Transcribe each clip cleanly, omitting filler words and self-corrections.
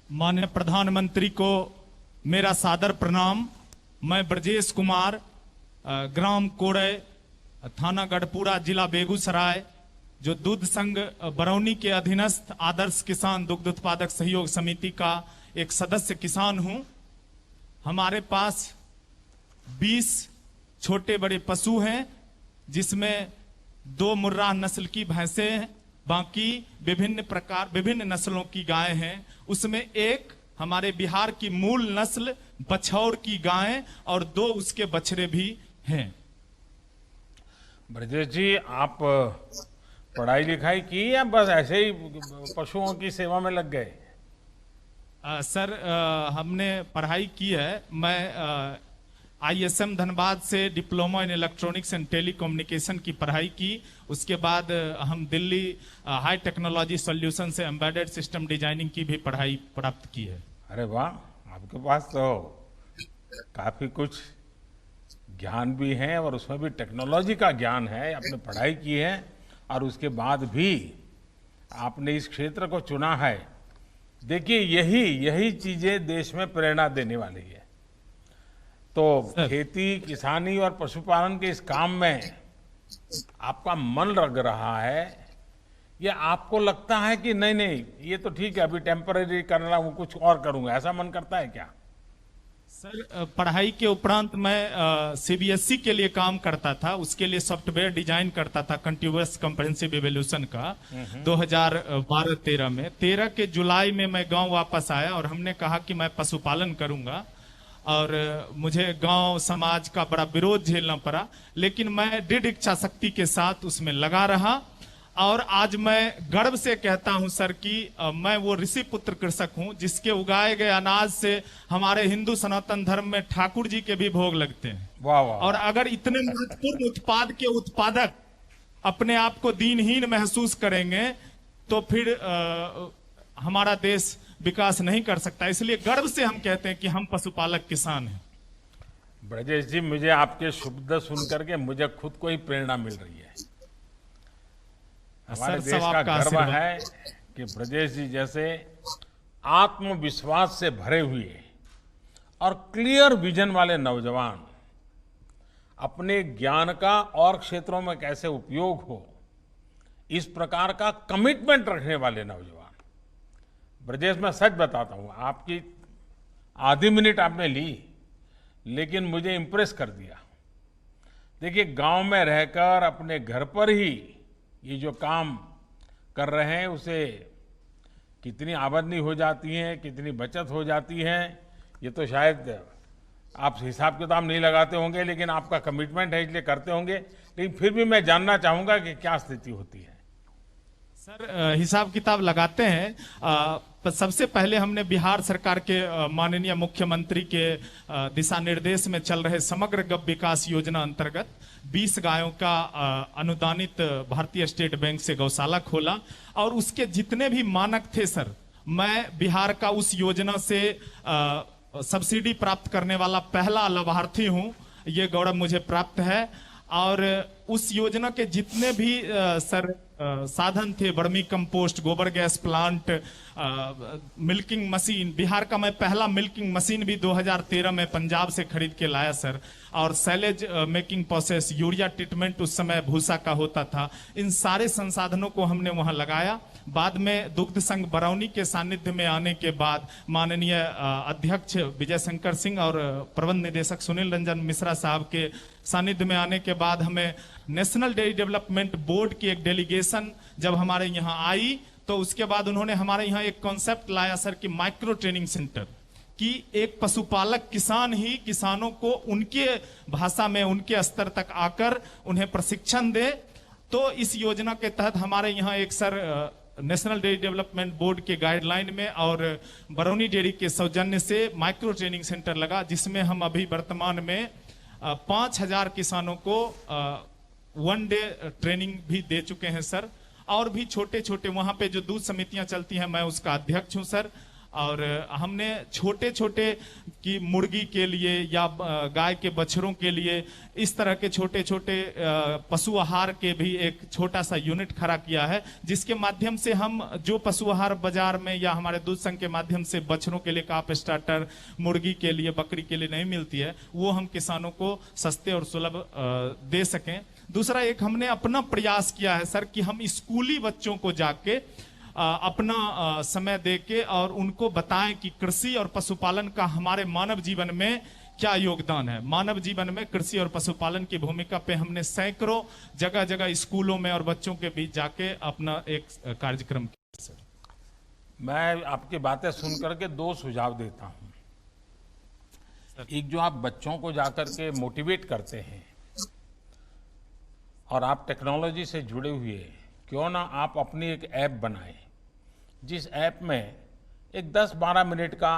माननीय प्रधानमंत्री को मेरा सादर प्रणाम। मैं ब्रजेश कुमार, ग्राम कोड़े, थाना गढ़पुरा, जिला बेगूसराय, जो दूध संघ बरौनी के अधीनस्थ आदर्श किसान दुग्ध उत्पादक सहयोग समिति का एक सदस्य किसान हूं। हमारे पास 20 छोटे बड़े पशु हैं, जिसमें 2 मुर्राह नस्ल की भैंसें हैं, बाकी विभिन्न नस्लों की गाय हैं। उसमें एक हमारे बिहार की मूल नस्ल बछौर की गाय और 2 उसके बछड़े भी हैं। ब्रजेश जी, आप पढ़ाई लिखाई की या बस ऐसे ही पशुओं की सेवा में लग गए? सर, हमने पढ़ाई की है। मैं ISM धनबाद से diploma in electronics and telecommunication की पढ़ाई की। उसके बाद हम दिल्ली हाई टेक्नोलॉजी सॉल्यूशन से एम्बेडेड सिस्टम डिजाइनिंग की भी पढ़ाई प्राप्त की है। अरे वाह, आपके पास तो काफी कुछ ज्ञान भी है और उसमें भी टेक्नोलॉजी का ज्ञान है। आपने पढ़ाई की है और उसके बाद भी आपने इस क्षेत्र को चुना है। देखिए, यही चीजें देश में प्रेरणा देने वाली है। तो खेती, किसानी और पशुपालन के इस काम में आपका मन लग रहा है, या आपको लगता है कि नहीं ये तो ठीक है, अभी टेम्पररी कर रहा हूं, कुछ और करूंगा, ऐसा मन करता है क्या? सर, पढ़ाई के उपरांत मैं CBSE के लिए काम करता था। उसके लिए सॉफ्टवेयर डिजाइन करता था कंटिन्यूअस कॉम्प्रिहेंसिव इवैल्यूएशन का 2012-13 में। 13 के जुलाई में मैं गांव वापस आया और हमने कहा कि मैं पशुपालन करूंगा, और मुझे गांव समाज का बड़ा विरोध झेलना पड़ा, लेकिन मैं दृढ़ इच्छा शक्ति के साथ उसमें लगा रहा। और आज मैं गर्व से कहता हूं सर कि मैं वो ऋषि पुत्र कृषक हूं, जिसके उगाए गए अनाज से हमारे हिंदू सनातन धर्म में ठाकुर जी के भी भोग लगते हैं। वाह वाह। और अगर इतने महत्वपूर्ण उत्पाद के उत्पादक अपने आप को दीनहीन महसूस करेंगे तो फिर हमारा देश विकास नहीं कर सकता। इसलिए गर्व से हम कहते हैं कि हम पशुपालक किसान हैं। ब्रजेश जी, मुझे आपके शब्द सुनकर के मुझे खुद को ही प्रेरणा मिल रही है। हमारे देश का गर्व है कि ब्रजेश जी जैसे आत्मविश्वास से भरे हुए और क्लियर विजन वाले नौजवान अपने ज्ञान का और क्षेत्रों में कैसे उपयोग हो, इस प्रकार का कमिटमेंट रखने वाले नौजवान। ब्रजेश, मैं सच बताता हूं, आपकी आधी मिनट आपने ली, लेकिन मुझे इंप्रेस कर दिया। देखिए, गांव में रहकर अपने घर पर ही ये जो काम कर रहे हैं, उसे कितनी आमदनी हो जाती है, कितनी बचत हो जाती है, ये तो शायद आप हिसाब किताब नहीं लगाते होंगे, लेकिन आपका कमिटमेंट है इसलिए करते होंगे। लेकिन फिर भी मैं जानना चाहूंगा कि क्या स्थिति होती है। सर, हिसाब किताब लगाते हैं। सबसे पहले हमने बिहार सरकार के माननीय मुख्यमंत्री के दिशा निर्देश में चल रहे समग्र गौ विकास योजना अंतर्गत 20 गायों का अनुदानित भारतीय स्टेट बैंक से गौशाला खोला, और उसके जितने भी मानक थे सर, मैं बिहार का उस योजना से सब्सिडी प्राप्त करने वाला पहला लाभार्थी हूं। ये गौरव मुझे प्राप्त है। और उस योजना के जितने भी सर साधन थे, वर्मी कंपोस्ट, गोबर gas plant, milking machine, Bihar का मैं पहला मिल्किंग मशीन भी 2013 में पंजाब से खरीद के लाया सर। और silage making process, urea treatment उस समय भूसा का होता था। इन सारे संसाधनों को हमने वहां लगाया। बाद में दुग्ध संघ बरौनी के सानिध्य में आने के बाद माननीय अध्यक्ष विजय शंकर सिंह और प्रबंध निदेशक सुनील रंजन मिश्रा साहब के सानिध्य में आने के बाद हमें नेशनल डेयरी डेवलपमेंट बोर्ड की एक डेलीगेशन जब हमारे यहाँ आई, तो उसके बाद उन्होंने हमारे यहाँ एक कॉन्सेप्ट लाया सर कि माइक्रो ट्रेनिंग सेंटर, कि एक पशुपालक किसान ही किसानों को उनके भाषा में उनके स्तर तक आकर उन्हें प्रशिक्षण दे। तो इस योजना के तहत हमारे यहाँ एक sir national dairy development board के गाइडलाइन में और बरौनी डेयरी के सौजन्य से माइक्रो ट्रेनिंग सेंटर लगा, जिसमें हम अभी वर्तमान में 5000 किसानों को 1 डे ट्रेनिंग भी दे चुके हैं सर। और भी छोटे छोटे वहां पे जो दूध समितियां चलती हैं, मैं उसका अध्यक्ष हूं सर। और हमने छोटे छोटे की मुर्गी के लिए या गाय के बछड़ों के लिए इस तरह के छोटे छोटे पशु आहार के भी एक छोटा सा यूनिट खड़ा किया है, जिसके माध्यम से हम जो पशु आहार बाजार में या हमारे दूध संघ के माध्यम से बछड़ों के लिए काफ स्टार्टर, मुर्गी के लिए, बकरी के लिए नहीं मिलती है, वो हम किसानों को सस्ते और सुलभ दे सकें। दूसरा एक हमने अपना प्रयास किया है सर कि हम स्कूली बच्चों को जाके अपना समय देके और उनको बताएं कि कृषि और पशुपालन का हमारे मानव जीवन में क्या योगदान है। मानव जीवन में कृषि और पशुपालन की भूमिका पे हमने सैकड़ों जगह जगह स्कूलों में और बच्चों के बीच जाके अपना एक कार्यक्रम किया सर। मैं आपकी बातें सुन करके दो सुझाव देता हूं। एक, जो आप बच्चों को जाकर के मोटिवेट करते हैं और आप टेक्नोलॉजी से जुड़े हुए, क्यों ना आप अपनी एक ऐप बनाएं, जिस ऐप में एक 10-12 मिनट का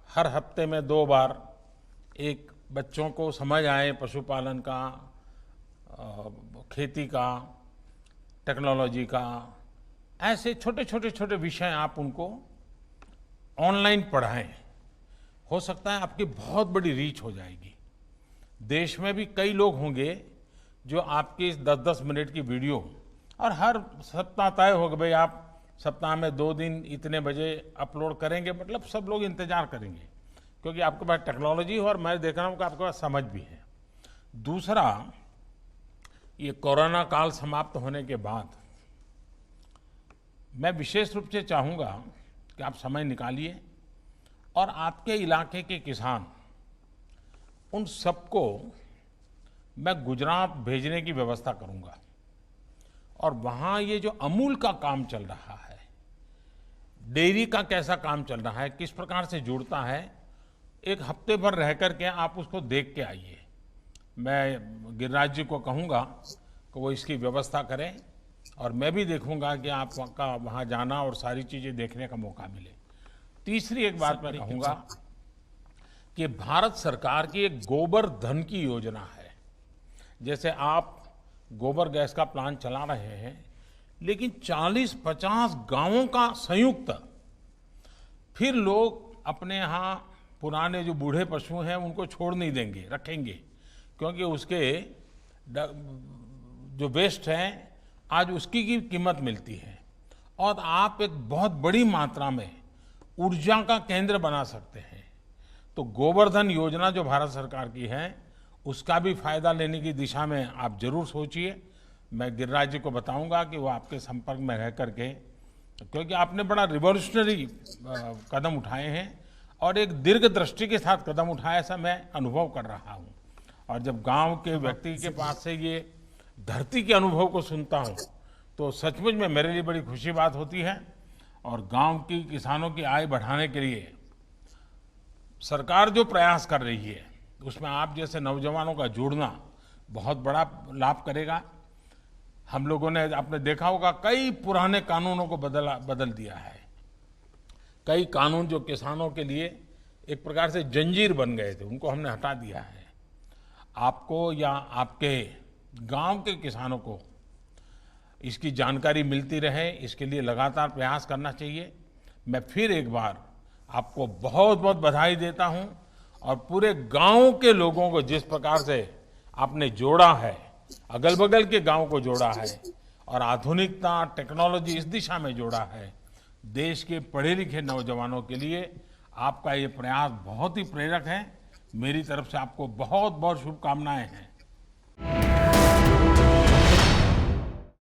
हर हफ्ते में 2 बार एक बच्चों को समझ आए पशुपालन का, खेती का, टेक्नोलॉजी का, ऐसे छोटे छोटे छोटे विषय आप उनको ऑनलाइन पढ़ाएं। हो सकता है आपकी बहुत बड़ी रीच हो जाएगी। देश में भी कई लोग होंगे जो आपकी इस 10-10 मिनट की वीडियो, और हर सप्ताह तय होगा भाई आप सप्ताह में 2 दिन इतने बजे अपलोड करेंगे, मतलब सब लोग इंतजार करेंगे, क्योंकि आपके पास टेक्नोलॉजी हो और मैं देख रहा हूँ कि आपके पास समझ भी है। दूसरा, ये कोरोना काल समाप्त होने के बाद मैं विशेष रूप से चाहूँगा कि आप समय निकालिए और आपके इलाके के किसान, उन सबको मैं गुजरात भेजने की व्यवस्था करूँगा। और वहाँ ये जो अमूल का काम चल रहा है, डेयरी का कैसा काम चल रहा है, किस प्रकार से जुड़ता है, एक हफ्ते भर रह करके आप उसको देख के आइए। मैं गिरिराज जी को कहूँगा कि वो इसकी व्यवस्था करें और मैं भी देखूँगा कि आपका वहाँ जाना और सारी चीज़ें देखने का मौका मिले। तीसरी एक बात मैं कहूँगा कि भारत सरकार की एक गोबर धन की योजना है। जैसे आप गोबर गैस का प्लांट चला रहे हैं, लेकिन 40-50 गांवों का संयुक्त, फिर लोग अपने यहाँ पुराने जो बूढ़े पशु हैं उनको छोड़ नहीं देंगे, रखेंगे, क्योंकि उसके जो वेस्ट हैं आज उसकी की कीमत मिलती है। और आप एक बहुत बड़ी मात्रा में ऊर्जा का केंद्र बना सकते हैं। तो गोवर्धन योजना जो भारत सरकार की है, उसका भी फायदा लेने की दिशा में आप जरूर सोचिए। मैं गिरिराज जी को बताऊंगा कि वो आपके संपर्क में रह करके, क्योंकि आपने बड़ा रिवॉल्यूशनरी कदम उठाए हैं और एक दीर्घ दृष्टि के साथ कदम उठाया, ऐसा मैं अनुभव कर रहा हूँ। और जब गांव के व्यक्ति के पास से ये धरती के अनुभव को सुनता हूँ तो सचमुच में मेरे लिए बड़ी खुशी बात होती है। और गांव की किसानों की आय बढ़ाने के लिए सरकार जो प्रयास कर रही है, उसमें आप जैसे नौजवानों का जुड़ना बहुत बड़ा लाभ करेगा। हम लोगों ने, आपने देखा होगा, कई पुराने कानूनों को बदल दिया है। कई कानून जो किसानों के लिए एक प्रकार से जंजीर बन गए थे, उनको हमने हटा दिया है। आपको या आपके गांव के किसानों को इसकी जानकारी मिलती रहे, इसके लिए लगातार प्रयास करना चाहिए। मैं फिर एक बार आपको बहुत बहुत बधाई देता हूं और पूरे गांव के लोगों को जिस प्रकार से आपने जोड़ा है, अगल बगल के गांव को जोड़ा है और आधुनिकता, टेक्नोलॉजी इस दिशा में जोड़ा है, देश के पढ़े लिखे नौजवानों के लिए आपका ये प्रयास बहुत ही प्रेरक है। मेरी तरफ से आपको बहुत बहुत शुभकामनाएं हैं।